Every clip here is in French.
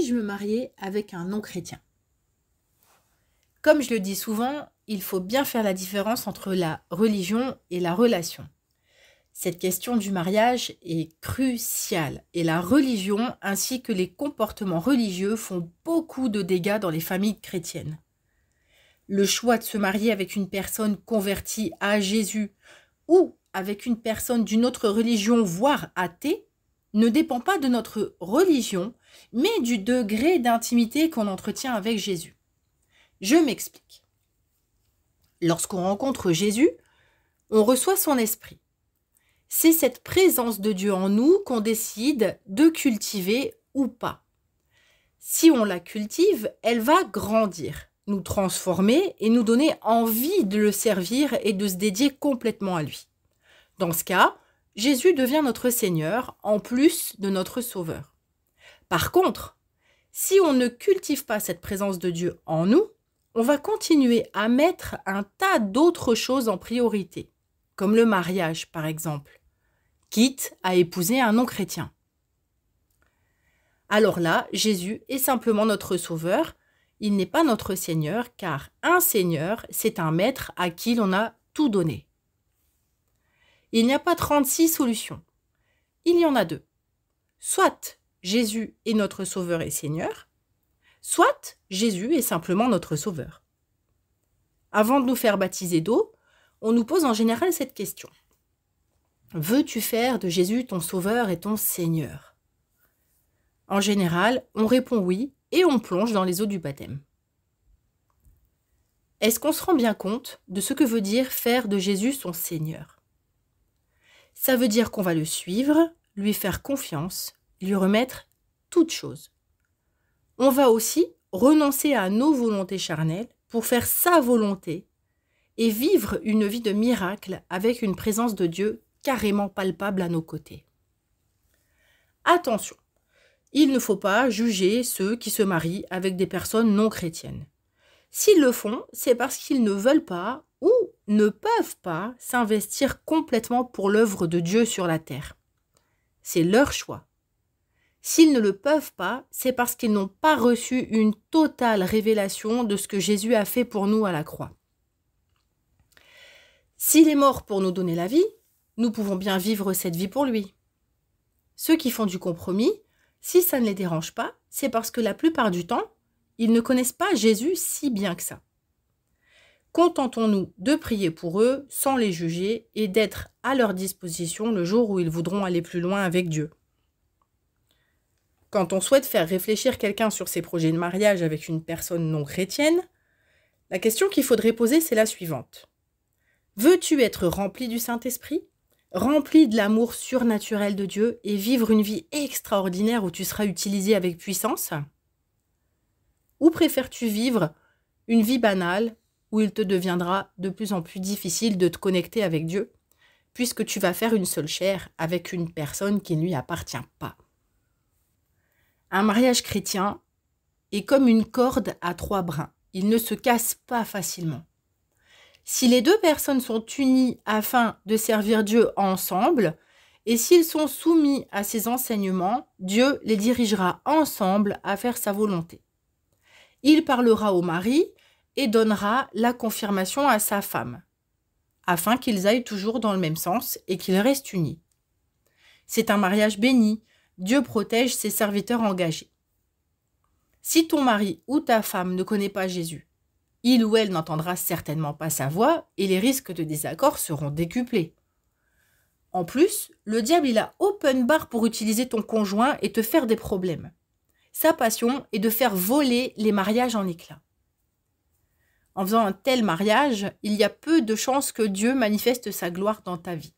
puis-je me marier avec un non-chrétien? Comme je le dis souvent, il faut bien faire la différence entre la religion et la relation. Cette question du mariage est cruciale et la religion ainsi que les comportements religieux font beaucoup de dégâts dans les familles chrétiennes. Le choix de se marier avec une personne convertie à Jésus ou avec une personne d'une autre religion, voire athée, ne dépend pas de notre religion, mais du degré d'intimité qu'on entretient avec Jésus. Je m'explique. Lorsqu'on rencontre Jésus, on reçoit son esprit. C'est cette présence de Dieu en nous qu'on décide de cultiver ou pas. Si on la cultive, elle va grandir, nous transformer et nous donner envie de le servir et de se dédier complètement à lui. Dans ce cas, Jésus devient notre Seigneur en plus de notre Sauveur. Par contre, si on ne cultive pas cette présence de Dieu en nous, on va continuer à mettre un tas d'autres choses en priorité, comme le mariage par exemple, quitte à épouser un non-chrétien. Alors là, Jésus est simplement notre Sauveur, il n'est pas notre Seigneur, car un Seigneur, c'est un maître à qui l'on a tout donné. Il n'y a pas 36 solutions, il y en a deux. Soit Jésus est notre Sauveur et Seigneur, soit Jésus est simplement notre Sauveur. Avant de nous faire baptiser d'eau, on nous pose en général cette question. Veux-tu faire de Jésus ton Sauveur et ton Seigneur? En général, on répond oui et on plonge dans les eaux du baptême. Est-ce qu'on se rend bien compte de ce que veut dire faire de Jésus son Seigneur? Ça veut dire qu'on va le suivre, lui faire confiance, lui remettre toutes choses. On va aussi renoncer à nos volontés charnelles pour faire sa volonté et vivre une vie de miracle avec une présence de Dieu carrément palpable à nos côtés. Attention, il ne faut pas juger ceux qui se marient avec des personnes non chrétiennes. S'ils le font, c'est parce qu'ils ne veulent pas ou ne peuvent pas s'investir complètement pour l'œuvre de Dieu sur la terre. C'est leur choix. S'ils ne le peuvent pas, c'est parce qu'ils n'ont pas reçu une totale révélation de ce que Jésus a fait pour nous à la croix. S'il est mort pour nous donner la vie, nous pouvons bien vivre cette vie pour lui. Ceux qui font du compromis, si ça ne les dérange pas, c'est parce que la plupart du temps, ils ne connaissent pas Jésus si bien que ça. Contentons-nous de prier pour eux sans les juger et d'être à leur disposition le jour où ils voudront aller plus loin avec Dieu. Quand on souhaite faire réfléchir quelqu'un sur ses projets de mariage avec une personne non chrétienne, la question qu'il faudrait poser, c'est la suivante. Veux-tu être rempli du Saint-Esprit, rempli de l'amour surnaturel de Dieu et vivre une vie extraordinaire où tu seras utilisé avec puissance? Ou préfères-tu vivre une vie banale où il te deviendra de plus en plus difficile de te connecter avec Dieu, puisque tu vas faire une seule chair avec une personne qui ne lui appartient pas? Un mariage chrétien est comme une corde à 3 brins. Il ne se casse pas facilement. Si les deux personnes sont unies afin de servir Dieu ensemble, et s'ils sont soumis à ses enseignements, Dieu les dirigera ensemble à faire sa volonté. Il parlera au mari et donnera la confirmation à sa femme, afin qu'ils aillent toujours dans le même sens et qu'ils restent unis. C'est un mariage béni. Dieu protège ses serviteurs engagés. Si ton mari ou ta femme ne connaît pas Jésus, il ou elle n'entendra certainement pas sa voix et les risques de désaccord seront décuplés. En plus, le diable il a open bar pour utiliser ton conjoint et te faire des problèmes. Sa passion est de faire voler les mariages en éclats. En faisant un tel mariage, il y a peu de chances que Dieu manifeste sa gloire dans ta vie.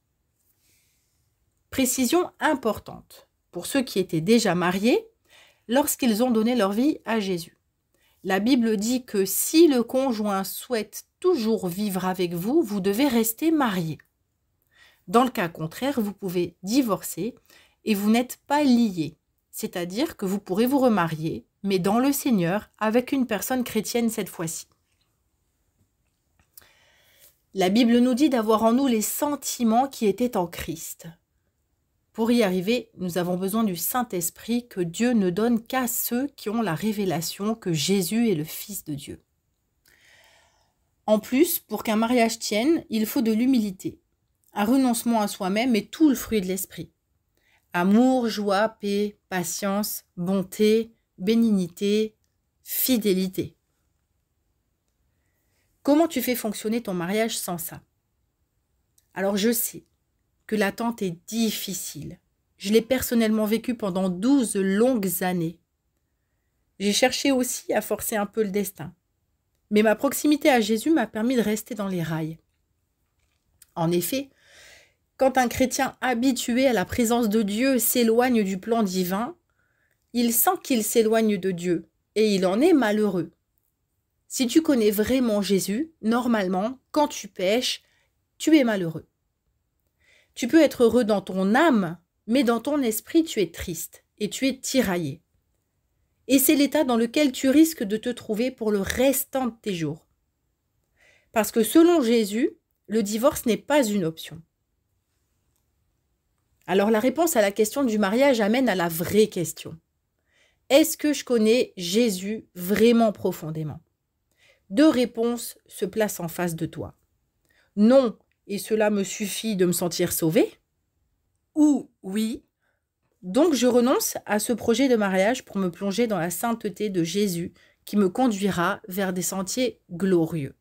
Précision importante pour ceux qui étaient déjà mariés lorsqu'ils ont donné leur vie à Jésus. La Bible dit que si le conjoint souhaite toujours vivre avec vous, vous devez rester marié. Dans le cas contraire, vous pouvez divorcer et vous n'êtes pas liés. C'est-à-dire que vous pourrez vous remarier, mais dans le Seigneur, avec une personne chrétienne cette fois-ci. La Bible nous dit d'avoir en nous les sentiments qui étaient en Christ. Pour y arriver, nous avons besoin du Saint-Esprit que Dieu ne donne qu'à ceux qui ont la révélation que Jésus est le Fils de Dieu. En plus, pour qu'un mariage tienne, il faut de l'humilité. Un renoncement à soi-même est tout le fruit de l'esprit. Amour, joie, paix, patience, bonté, bénignité, fidélité. Comment tu fais fonctionner ton mariage sans ça? Alors je sais que l'attente est difficile. Je l'ai personnellement vécu pendant 12 longues années. J'ai cherché aussi à forcer un peu le destin. Mais ma proximité à Jésus m'a permis de rester dans les rails. En effet, quand un chrétien habitué à la présence de Dieu s'éloigne du plan divin, il sent qu'il s'éloigne de Dieu et il en est malheureux. Si tu connais vraiment Jésus, normalement, quand tu pèches, tu es malheureux. Tu peux être heureux dans ton âme, mais dans ton esprit, tu es triste et tu es tiraillé. Et c'est l'état dans lequel tu risques de te trouver pour le restant de tes jours. Parce que selon Jésus, le divorce n'est pas une option. Alors la réponse à la question du mariage amène à la vraie question. Est-ce que je connais Jésus vraiment profondément? Deux réponses se placent en face de toi. Non, et cela me suffit de me sentir sauvé. Ou oui, donc je renonce à ce projet de mariage pour me plonger dans la sainteté de Jésus qui me conduira vers des sentiers glorieux.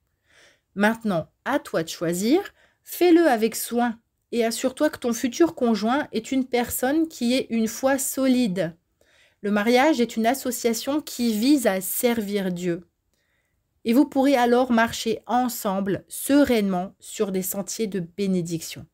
Maintenant, à toi de choisir, fais-le avec soin et assure-toi que ton futur conjoint est une personne qui ait une foi solide. Le mariage est une association qui vise à servir Dieu. Et vous pourrez alors marcher ensemble sereinement sur des sentiers de bénédiction.